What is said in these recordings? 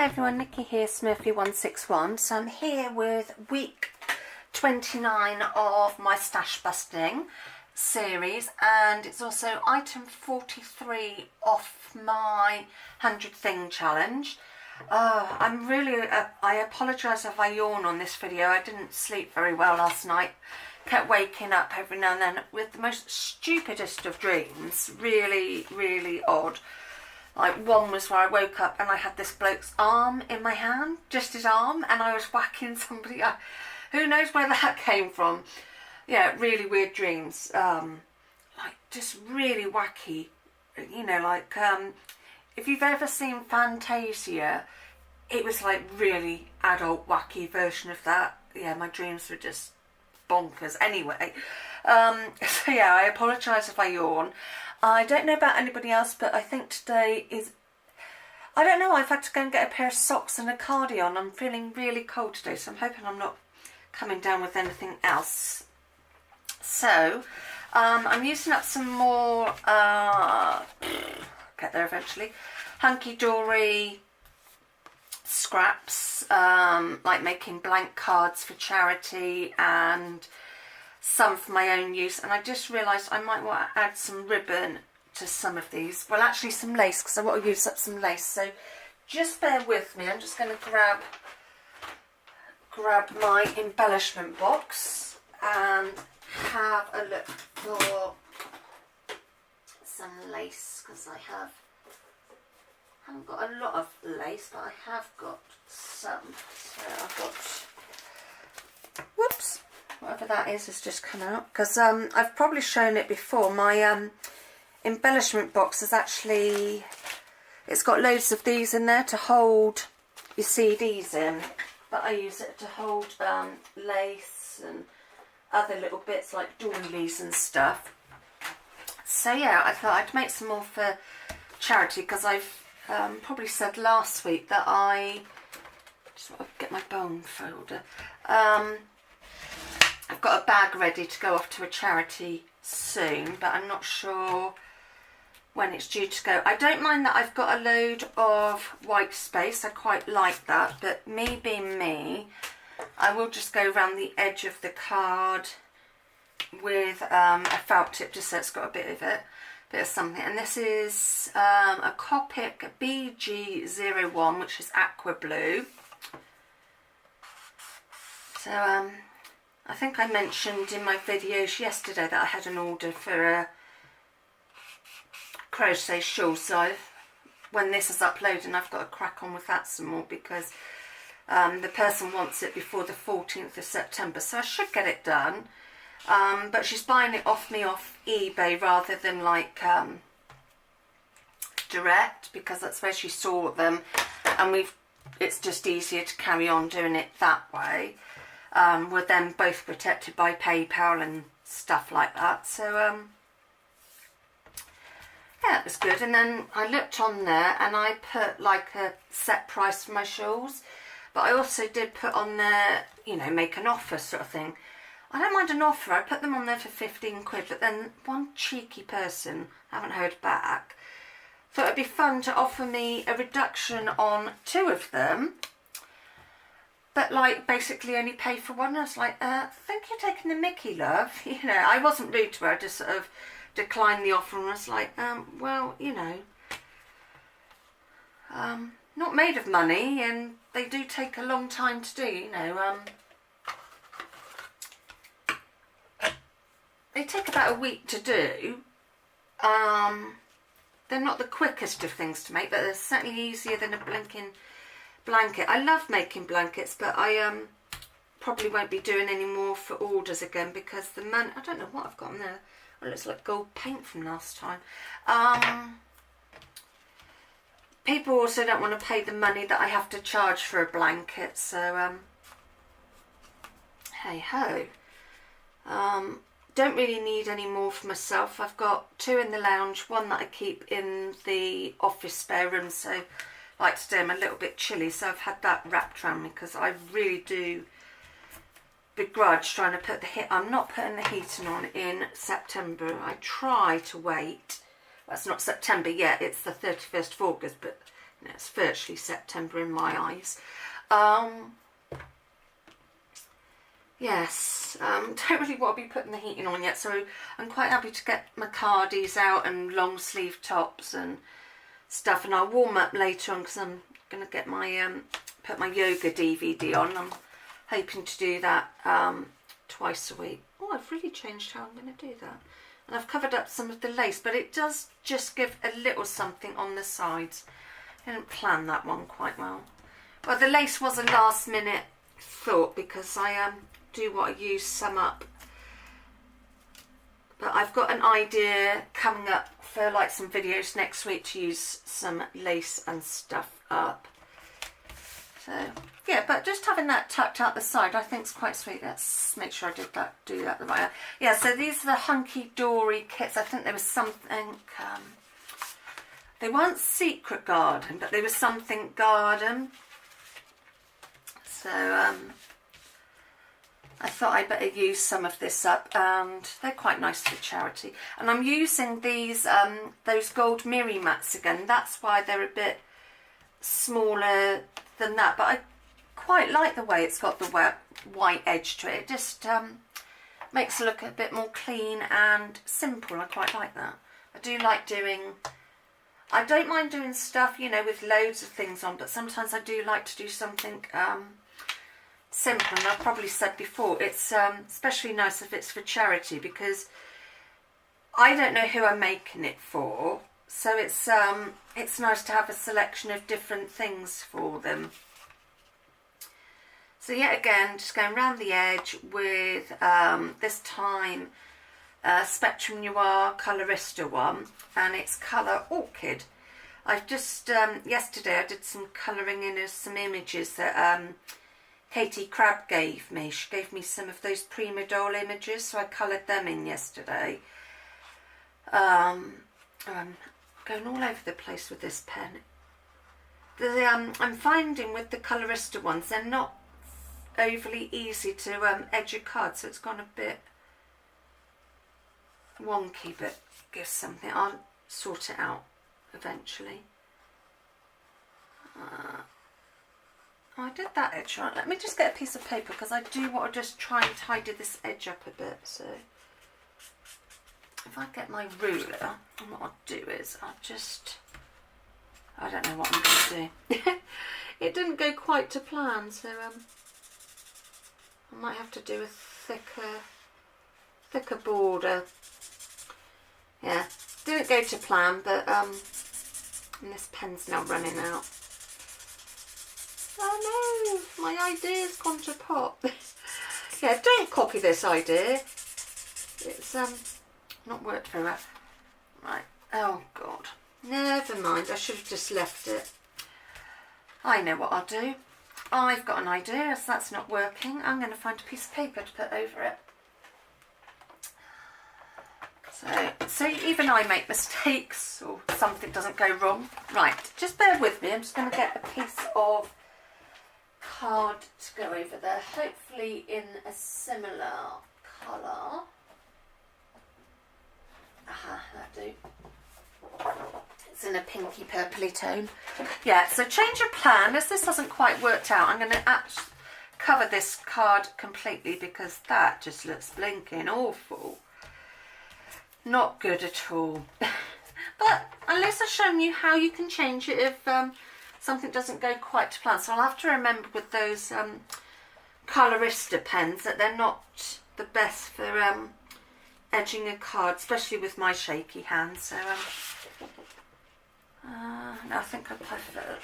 Hi everyone, Nikki here, Smurfy161. So I'm here with week 29 of my stash busting series, and it's also item 43 off my 100 thing challenge. I apologise if I yawn on this video. I didn't sleep very well last night. Kept waking up every now and then with the most stupidest of dreams. Really odd. Like, one was where I woke up and I had this bloke's arm in my hand, just his arm, and I was whacking somebody up. Who knows where that came from? Yeah, really weird dreams. Like, just really wacky. You know, like, if you've ever seen Fantasia, it was like really adult, wacky version of that. Yeah, my dreams were just bonkers. Anyway, so yeah, I apologise if I yawn. I don't know about anybody else, but I think today is... I don't know, I've had to go and get a pair of socks and a cardigan. I'm feeling really cold today, so I'm hoping I'm not coming down with anything else. So, I'm using up some more... get there eventually. Hunky-dory scraps, like making blank cards for charity and some for my own use, and I just realised I might want to add some ribbon to some of these. Well, actually some lace, because I want to use up some lace, so just bear with me. I'm just going to grab my embellishment box and have a look for some lace, because I haven't got a lot of lace, but I have got some. So I've got, whoops, whatever that is has just come out, because I've probably shown it before. My embellishment box is actually, it's got loads of these in there to hold your CDs in, but I use it to hold lace and other little bits like doilies and stuff. So yeah, I thought I'd make some more for charity, because I've probably said last week that I just want to get my bone folder. I've got a bag ready to go off to a charity soon, but I'm not sure when it's due to go. I don't mind that I've got a load of white space. I quite like that, but me being me, I will just go around the edge of the card with a felt tip, just so it's got a bit of something. And this is a Copic BG01, which is aqua blue. So I think I mentioned in my videos yesterday that I had an order for a crochet shawl, so when this is uploading I've got to crack on with that some more, because the person wants it before the 14th of September, so I should get it done. But she's buying it off me off eBay rather than like direct, because that's where she saw them, and it's just easier to carry on doing it that way. We're then both protected by PayPal and stuff like that. So yeah, it was good. And then I looked on there and I put like a set price for my shawls, but I also did put on there, you know, make an offer sort of thing. I don't mind an offer. I put them on there for 15 quid, but then one cheeky person, I haven't heard back, thought it'd be fun to offer me a reduction on 2 of them, but like basically only pay for one. I was like, I think you're taking the mickey, love. You know, I wasn't rude to her, I just sort of declined the offer and was like, well, you know, not made of money, and they do take a long time to do, you know. They take about a week to do. They're not the quickest of things to make, but they're certainly easier than a blinking blanket. I love making blankets, but I probably won't be doing any more for orders again, because the man, I don't know what I've got on there. Well, it looks like gold paint from last time. People also don't want to pay the money that I have to charge for a blanket, so hey ho. Don't really need any more for myself. I've got 2 in the lounge, one that I keep in the office spare room, so like today I'm a little bit chilly, so I've had that wrapped around me, because I really do begrudge trying to put the heat. I'm not putting the heating on in September. I try to wait. Well, it's not September yet, it's the 31st of August, but It's virtually September in my eyes. Yes, don't really want to be putting the heating on yet, so I'm quite happy to get my cardies out and long sleeve tops and stuff, and I'll warm up later on because I'm going to get my put my yoga DVD on. I'm hoping to do that twice a week. Oh, I've really changed how I'm going to do that. And I've covered up some of the lace, but it does just give a little something on the sides. I didn't plan that one quite well. Well, the lace was a last minute thought because I do want to use some up. But I've got an idea coming up for like some videos next week to use some lace and stuff up. So yeah, but just having that tucked out the side I think is quite sweet. Let's make sure I do that the right way. Yeah, so these are the Hunky Dory kits. I think there was something, they weren't Secret Garden, but they were something garden. So I thought I'd better use some of this up, and they're quite nice for charity. And I'm using these, those gold Miri mats again. That's why they're a bit smaller than that, but I quite like the way it's got the white edge to it. It just makes it look a bit more clean and simple. I quite like that. I do like doing, I don't mind doing stuff, you know, with loads of things on, but sometimes I do like to do something simple. And I've probably said before, it's especially nice if it's for charity, because I don't know who I'm making it for, so it's nice to have a selection of different things for them. So yet again, just going around the edge with this time Spectrum Noir Colorista one, and it's colour Orchid. I've just yesterday I did some colouring in of some images that Katie Crabb gave me. She gave me some of those Prima Doll images, so I coloured them in yesterday. I'm going all over the place with this pen. I'm finding with the Colorista ones, they're not overly easy to edge a card, so it's gone a bit wonky, but gives something. I'll sort it out eventually. I did that edge right. Let me just get a piece of paper, because I do want to just try and tidy this edge up a bit. So if I get my ruler, and what I'll do is I'll just, I don't know what I'm going to do. It didn't go quite to plan, so I might have to do a thicker border. Yeah, didn't go to plan, but and this pen's now running out. Oh no, my idea's gone to pot. Yeah, don't copy this idea. It's not worked very well. Right, oh god. Never mind, I should have just left it. I know what I'll do. I've got an idea. As that's not working, I'm going to find a piece of paper to put over it. So even I make mistakes, or something doesn't go wrong. Right, just bear with me. I'm just going to get a piece of card to go over there, hopefully in a similar colour. Aha, that'll do. It's in a pinky purpley tone. Yeah, so change of plan. As this hasn't quite worked out, I'm going to cover this card completely, because that just looks blinking awful. Not good at all. But at least I've shown you how you can change it if something doesn't go quite to plan. So I'll have to remember with those Colorista pens that they're not the best for edging a card, especially with my shaky hands. So no, I think I prefer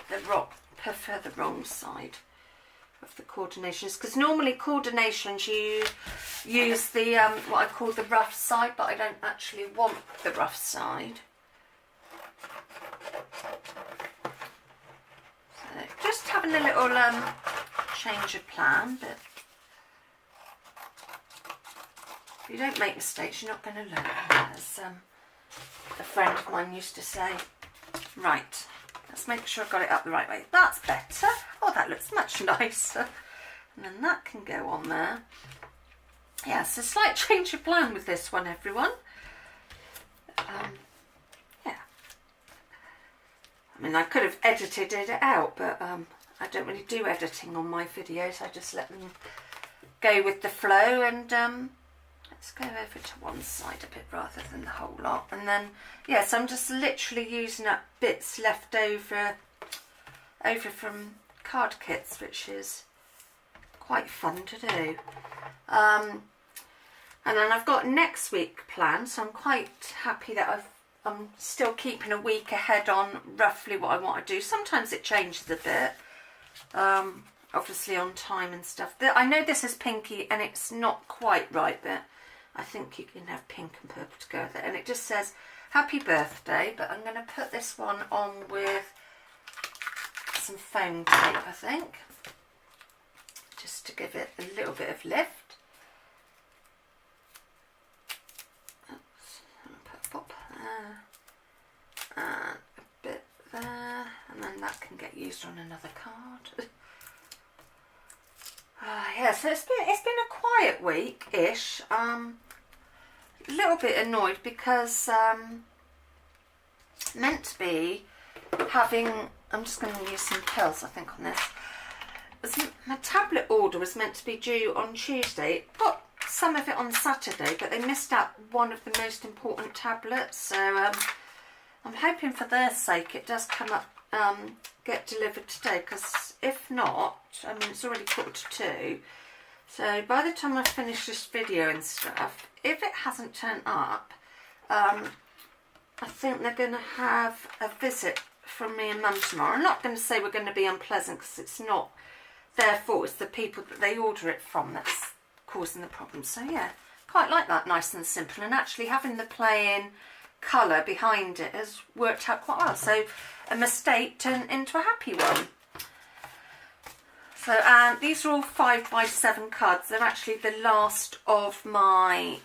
the wrong side of the coordinations, because normally coordinations you use the what I call the rough side, but I don't actually want the rough side. So just having a little change of plan, but if you don't make mistakes, you're not going to learn, as a friend of mine used to say. Right, let's make sure I've got it up the right way. That's better. Oh, that looks much nicer. And then that can go on there. Yeah, so slight change of plan with this one, everyone. Yeah. I mean, I could have edited it out, but I don't really do editing on my videos. I just let them go with the flow. And let's go over to one side a bit rather than the whole lot. And then, yes, I'm just literally using up bits left over from card kits, which is quite fun to do. And then I've got next week planned, so I'm quite happy that I'm still keeping a week ahead on roughly what I want to do. Sometimes it changes a bit, obviously on time and stuff. I know this is pinky and it's not quite right, but I think you can have pink and purple to go with it. And it just says happy birthday, but I'm going to put this one on with some foam tape, I think, just to give it a little bit of lift. Pop there and a bit there, and then that can get used on another card. Yeah, so it's been a quiet week-ish. A little bit annoyed because meant to be having, I'm just going to use some pills I think on this. My tablet order was meant to be due on Tuesday. Got some of it on Saturday, but they missed out one of the most important tablets, so I'm hoping for their sake it does come up, get delivered today, because if not, I mean, it's already 1:45, so by the time I finish this video and stuff, if it hasn't turned up, I think they're going to have a visit from me and Mum tomorrow. I'm not going to say we're going to be unpleasant, because it's not their fault, it's the people that they order it from that's causing the problem. So yeah, quite like that, nice and simple, and actually having the plain colour behind it has worked out quite well. So a mistake turned into a happy one. So these are all 5x7 cards. They're actually the last of my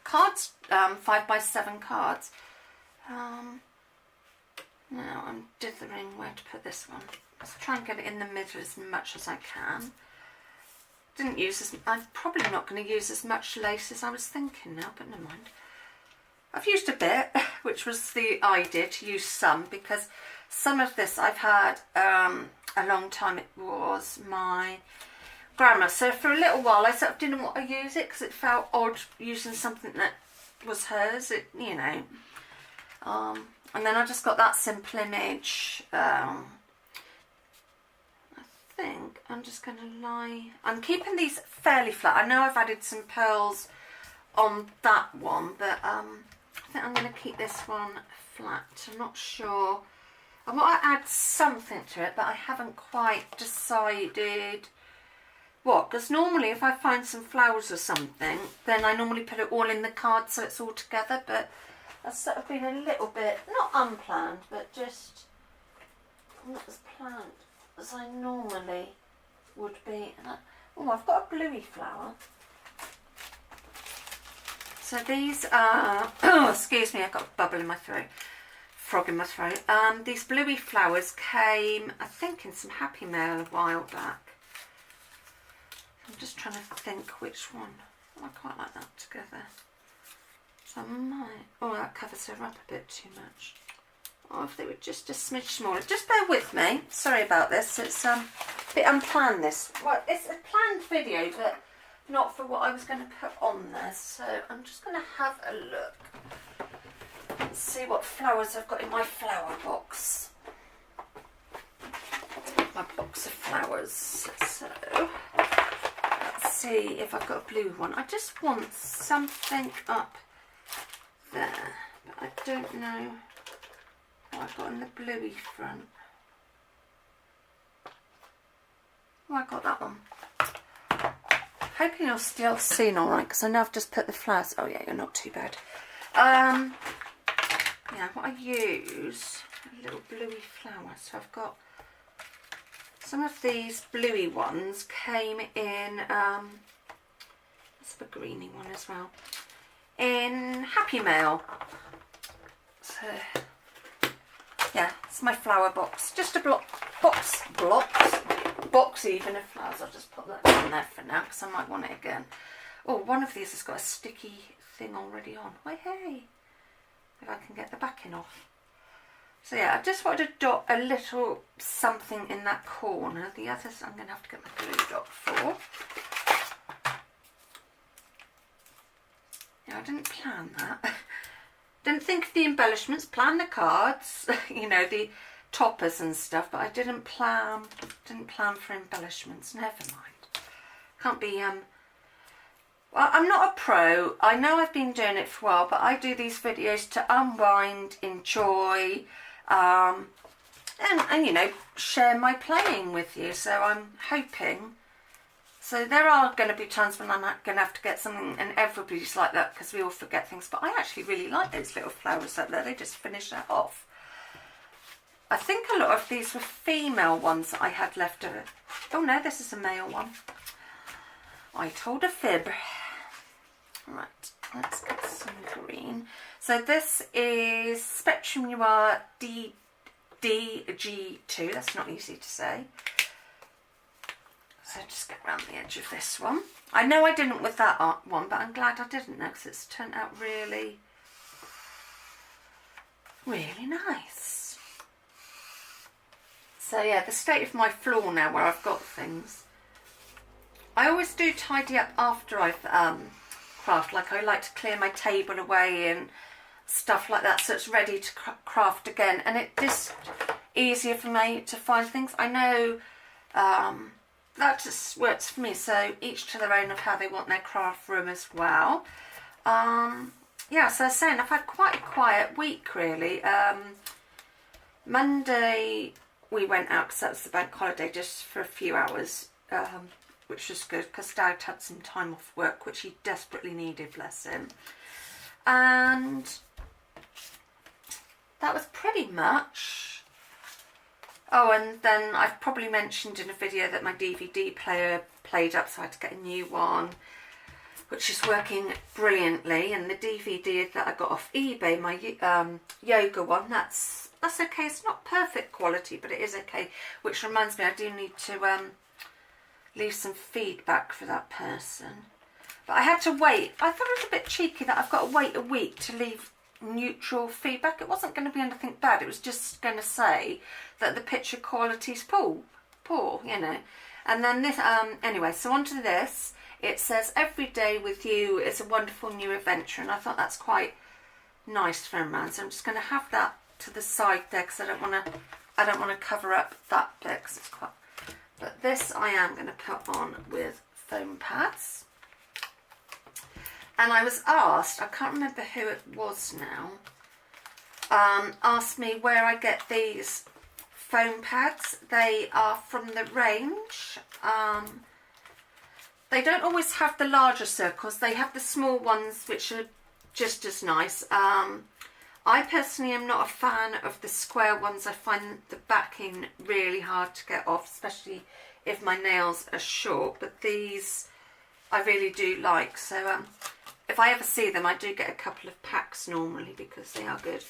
cards, 5x7 cards. Now I'm dithering where to put this one. Let's try and get it in the middle as much as I can. Didn't use as, I'm probably not going to use as much lace as I was thinking now, but never mind. I've used a bit, which was I did use some, because some of this I've had a long time. It was my grandma, so for a little while I sort of didn't want to use it because it felt odd using something that was hers, you know. And then I just got that simple image. I think I'm just going to lie. I'm keeping these fairly flat. I know I've added some pearls on that one, but I think I'm going to keep this one flat. I'm not sure. I want to add something to it, but I haven't quite decided what. Because normally if I find some flowers or something, then I normally put it all in the card so it's all together. But that's sort of been a little bit, not unplanned, but just not as planned as I normally would be. Oh, I've got a bluey flower. So these are, oh, excuse me, I've got a bubble in my throat, frog in my throat. These bluey flowers came, I think, in some Happy Mail a while back. I'm just trying to think which one. Oh, I quite like that together. So I might, oh, that covers her up a bit too much. Oh, if they were just a smidge smaller. Just bear with me. Sorry about this. It's a bit unplanned, this. Well, it's a planned video, but not for what I was going to put on there. So I'm just going to have a look and see what flowers I've got in my flower box. My box of flowers. So let's see if I've got a blue one. I just want something up there, but I don't know what I've got on the bluey front. Oh, I got that one. Hoping you're still seeing all right, because I know I've just put the flowers. Oh yeah, you're not too bad. Yeah, what I use, a little bluey flower. So I've got some of these bluey ones came in. That's a greeny one as well. In Happy Mail. So yeah, it's my flower box. Just a box even of flowers. I'll just put that in there for now because I might want it again. Oh, one of these has got a sticky thing already on. Why, hey, if I can get the backing off. So yeah, I just wanted to dot a little something in that corner. The others I'm going to have to get my glue dot for. Yeah, I didn't plan that. Didn't think of the embellishments, plan the cards, you know, the toppers and stuff, but I didn't plan for embellishments. Never mind. Can't be well, I'm not a pro. I know I've been doing it for a while, but I do these videos to unwind, enjoy, and you know, share my playing with you. So I'm hoping. So there are going to be times when I'm going to have to get something, and everybody's like that because we all forget things. But I actually really like those little flowers up there. They just finish that off. I think a lot of these were female ones that I had left over. Oh no, this is a male one. I told a fib. Right, let's get some green. So this is Spectrum Noir DG2. That's not easy to say. So just get around the edge of this one. I know I didn't with that one, but I'm glad I didn't now because it's turned out really, really nice. So yeah, the state of my floor now where I've got things. I always do tidy up after I've craft. Like I like to clear my table away and stuff like that so it's ready to craft again. And it's just easier for me to find things. I know that just works for me, so each to their own of how they want their craft room as well. Yeah, so I was saying I've had quite a quiet week really. Monday we went out because that was the bank holiday just for a few hours, which was good because Dad had some time off work which he desperately needed, bless him. And that was pretty much. Oh, and then I've probably mentioned in a video that my DVD player played up, so I had to get a new one, which is working brilliantly. And the DVD that I got off eBay, my yoga one, that's okay. It's not perfect quality, but it is okay. Which reminds me, I do need to leave some feedback for that person. But I had to wait. I thought it was a bit cheeky that I've got to wait a week to leave neutral feedback. It wasn't going to be anything bad. It was just going to say that the picture quality's poor, you know. And then this, anyway, so onto this. It says every day with you is a wonderful new adventure, and I thought that's quite nice for a man. So I'm just going to have that to the side there because I don't want to cover up that bit because it's quite. But this I am going to put on with foam pads. And I was asked, I can't remember who it was now, asked me where I get these foam pads. They are from the range. They don't always have the larger circles. They have the small ones which are just as nice. I personally am not a fan of the square ones. I find the backing really hard to get off, especially if my nails are short. But these I really do like. So if I ever see them, I do get a couple of packs normally because they are good.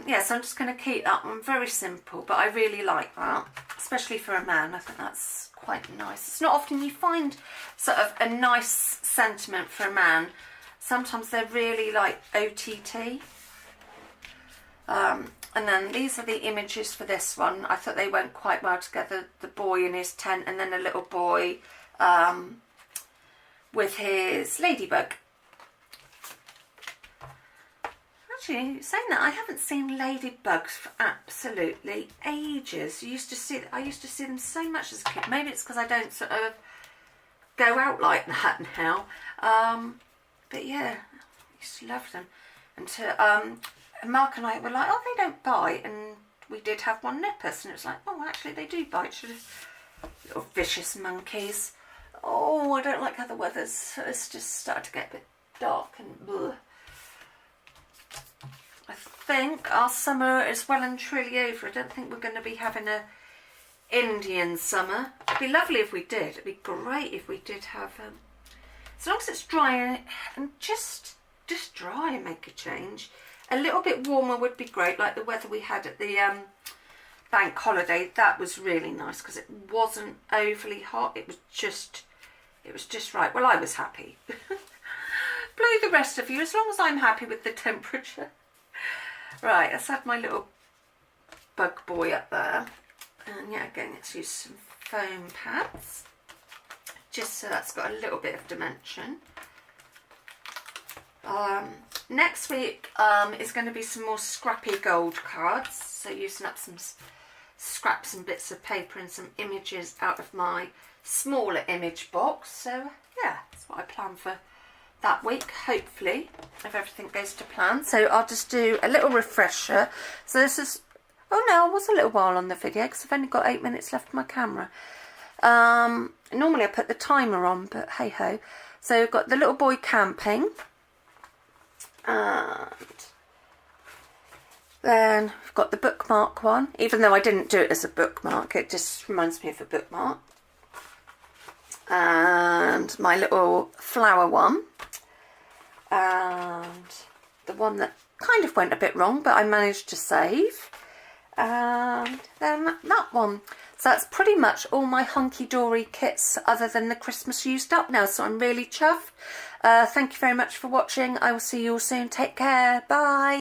Yeah, so I'm just going to keep that one very simple, but I really like that, especially for a man. I think that's quite nice. It's not often you find sort of a nice sentiment for a man. Sometimes they're really like OTT. And then these are the images for this one. I thought they went quite well together. The boy in his tent and then a little boy with his ladybug. Actually, saying that, I haven't seen ladybugs for absolutely ages. I used to see them so much as a kid. Maybe it's because I don't sort of go out like that now. But yeah, I used to love them. And Mark and I were like, oh, they don't bite. And we did have one nip us, and it was like, oh, actually they do bite. Little vicious monkeys. Oh, I don't like how the weather's. It's just started to get a bit dark and bleh. I think our summer is well and truly over. I don't think we're going to be having a Indian summer. It'd be lovely if we did. It'd be great if we did have as long as it's dry and just dry and make a change. A little bit warmer would be great, like the weather we had at the bank holiday. That was really nice because it wasn't overly hot. It was just right. Well, I was happy. Blow the rest of you, as long as I'm happy with the temperature. Right, let's add my little bug boy up there. And yeah, again, let's use some foam pads, just so that's got a little bit of dimension. Next week is going to be some more scrappy gold cards, so using up some scraps and bits of paper and some images out of my smaller image box. So yeah, that's what I plan for that week, hopefully, if everything goes to plan. So I'll just do a little refresher. So this is, oh no, I was a little while on the video because I've only got 8 minutes left on my camera. Normally I put the timer on, but hey ho. So I've got the little boy camping, and then we've got the bookmark one, even though I didn't do it as a bookmark, it just reminds me of a bookmark. And my little flower one, and the one that kind of went a bit wrong but I managed to save, and then that one. So that's pretty much all my hunky-dory kits other than the Christmas used up now, so I'm really chuffed. Thank you very much for watching. I will see you all soon. Take care. Bye.